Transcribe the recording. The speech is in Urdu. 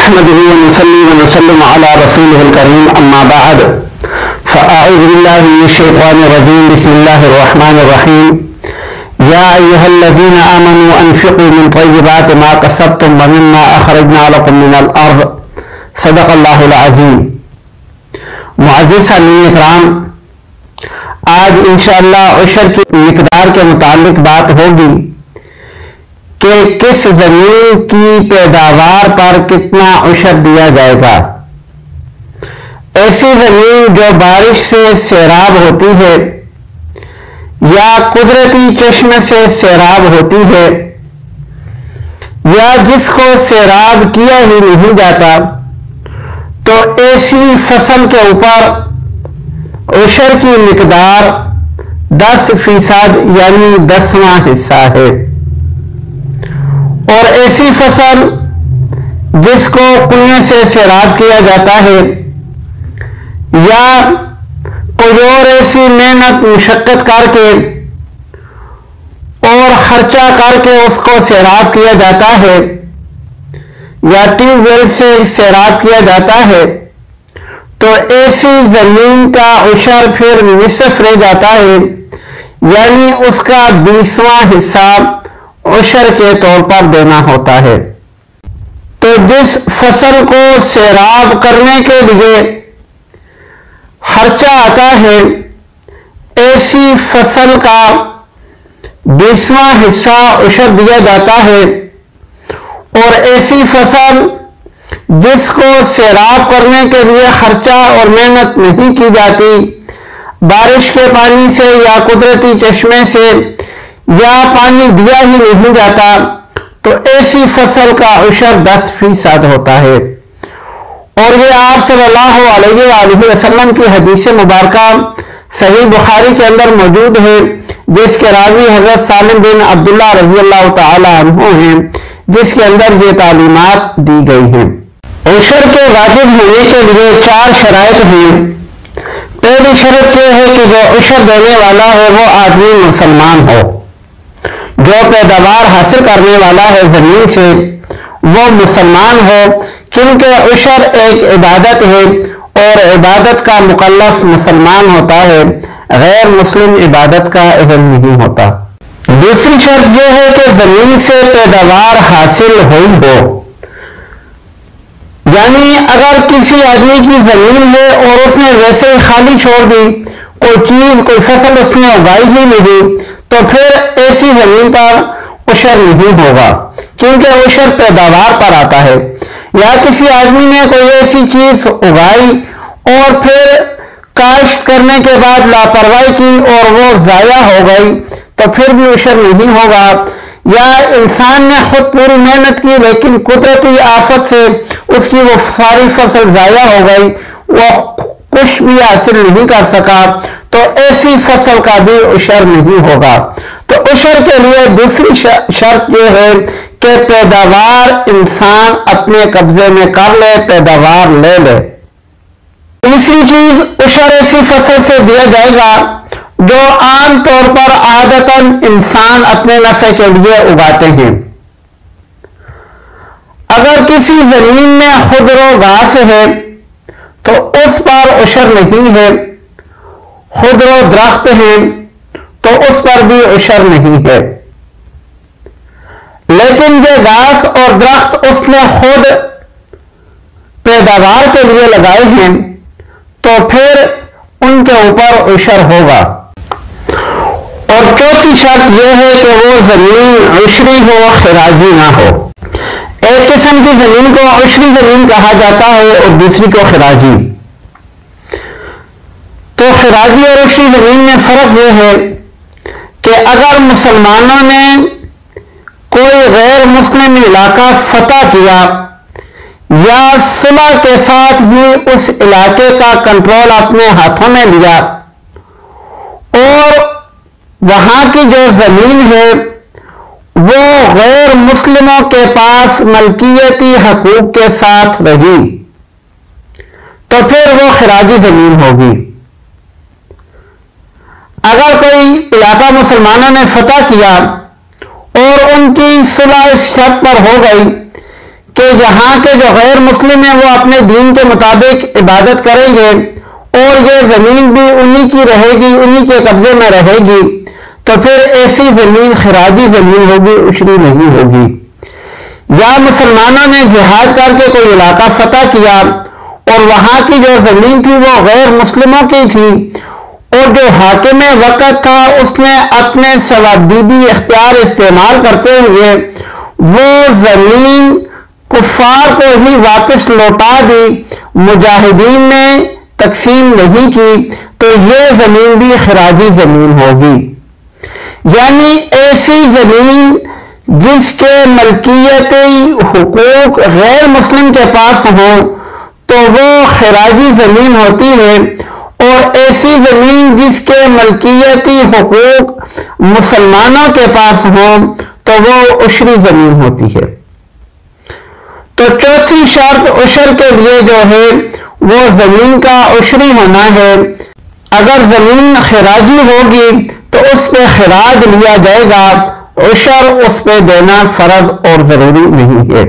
نحمده ونصلي ونسلم على رسوله الكريم أما بعد فأعوذ بالله من الشيطان الرجيم بسم الله الرحمن الرحيم يا أيها الذين آمنوا أنفقوا من طيبات ما كسبتم ومما أخرجنا لكم من الأرض صدق الله العظيم. معزز سامعین اکرام، آج انشاءاللہ عشر کی مقدار کے متعلق بات ہوگی کہ کس زمین کی پیداوار پر کتنا عشر دیا جائے گا. ایسی زمین جو بارش سے سیراب ہوتی ہے یا قدرتی چشمے سے سیراب ہوتی ہے یا جس کو سیراب کیا ہی نہیں جاتا، تو ایسی فصل کے اوپر عشر کی مقدار 10% یعنی 10واں حصہ ہے. اور ایسی فصل جس کو کنویں سے سیراب کیا جاتا ہے یا کوئی اور ایسی محنت مشقت کر کے اور خرچہ کر کے اس کو سیراب کیا جاتا ہے یا ٹیوب ویل سے سیراب کیا جاتا ہے، تو ایسی زمین کا عشر پھر نصف رہ جاتا ہے، یعنی اس کا 20واں حصہ عشر کے طور پر دینا ہوتا ہے. تو جس فصل کو سیراب کرنے کے لیے خرچہ آتا ہے، ایسی فصل کا 20واں حصہ عشر دیا جاتا ہے. اور ایسی فصل جس کو سیراب کرنے کے لیے خرچہ اور محنت نہیں کی جاتی، بارش کے پانی سے یا قدرتی چشمے سے یا پانی دیا ہی نہیں جاتا، تو ایسی فصل کا عشر 10% ہوتا ہے. اور یہ آپ صلی اللہ علیہ وآلہ وسلم کی حدیث مبارکہ صحیح بخاری کے اندر موجود ہے، جس کے راوی حضرت سالم بن عبداللہ رضی اللہ تعالی عنہ ہیں، جس کے اندر یہ تعلیمات دی گئی ہیں. عشر کے واجب ہونے کے لیے 4 شرائط ہیں. پہلی شرط یہ ہے کہ جو عشر دینے والا ہے وہ آدمی مسلمان ہو، جو پیداوار حاصل کرنے والا ہے زمین سے وہ مسلمان ہو، کیونکہ عشر ایک عبادت ہے اور عبادت کا مکلف مسلمان ہوتا ہے، غیر مسلم عبادت کا اہل نہیں ہوتا. دوسری شرط یہ ہے کہ زمین سے پیداوار حاصل ہوئی ہو، یعنی اگر کسی آدمی کی زمین ہے اور اس نے ویسے ہی خالی چھوڑ دی، کوئی چیز کوئی فصل اس نے اگائی ہی نہیں، تو پھر ایسی زمین پر عشر نہیں ہوگا، کیونکہ عشر پیداوار پر آتا ہے. یا کسی آدمی نے کوئی ایسی چیز اگائی اور پھر کاشت کرنے کے بعد لاپرواہی کی اور وہ ضائع ہو گئی، تو پھر بھی عشر نہیں ہوگا. یا انسان نے خود پوری محنت کی لیکن قدرتی آفت سے اس کی وہ ساری فصل ضائع ہو گئی، وہ کچھ بھی حاصل نہیں کر سکا، تو ایسی فصل کا بھی عشر نہیں ہوگا. تو عشر کے لیے دوسری شرط یہ ہے کہ پیداوار انسان اپنے قبضے میں کر لے، پیداوار لے لے. تیسری چیز، عشر ایسی فصل سے دیا جائے گا جو عام طور پر عادتاً انسان اپنے نفع کے لیے اگاتے ہیں. اگر کسی زمین میں خضر و گھاس ہے تو اس پر عشر نہیں ہے، خضر و درخت ہیں تو اس پر بھی عشر نہیں ہے. لیکن جو گھاس اور درخت اس نے خود پیداوار کے لیے لگائے ہیں تو پھر ان کے اوپر عشر ہوگا. اور چوتھی شرط یہ ہے کہ وہ زمین عشری ہو، خراجی نہ ہو. ایک قسم کی زمین کو عشری زمین کہا جاتا ہے اور دوسری کو خراجی. تو خراجی اور عشری زمین میں فرق یہ ہے کہ اگر مسلمانوں نے کوئی غیر مسلم علاقہ فتح کیا یا صلح کے ساتھ ہی اس علاقے کا کنٹرول اپنے ہاتھوں میں لیا اور وہاں کی جو زمین ہے وہ غیر مسلموں کے پاس ملکیتی حقوق کے ساتھ رہی، تو پھر وہ خراجی زمین ہوگی. اگر کوئی علاقہ مسلمانوں نے فتح کیا اور ان کی صلح اس شرط پر ہو گئی کہ یہاں کے جو غیر مسلم ہیں وہ اپنے دین کے مطابق عبادت کریں گے اور یہ زمین بھی انہی کی رہے گی، انہی کے قبضے میں رہے گی، تو پھر ایسی زمین خراجی زمین ہوگی، عشری نہیں ہوگی۔ یا مسلمانوں نے جہاد کر کے کوئی علاقہ فتح کیا اور وہاں کی جو زمین تھی وہ غیر مسلموں کی تھی، اور جو حاکم وقت تھا اس نے اپنے صوابدیدی اختیار استعمال کرتے ہوئے وہ زمین کفار کو ہی واپس لوٹا دی، مجاہدین نے تقسیم نہیں کی، تو یہ زمین بھی خراجی زمین ہوگی۔ یعنی ایسی زمین جس کے ملکیتی حقوق غیر مسلم کے پاس ہوں تو وہ خراجی زمین ہوتی ہے، اور ایسی زمین جس کے ملکیتی حقوق مسلمانوں کے پاس ہوں تو وہ عشری زمین ہوتی ہے۔ تو چوتھی شرط عشر کے لیے جو ہے وہ زمین کا عشری ہونا ہے۔ اگر زمین خراجی ہوگی تو اس پہ خراج لیا جائے گا، عشر اس پہ دینا فرض اور ضروری نہیں ہے۔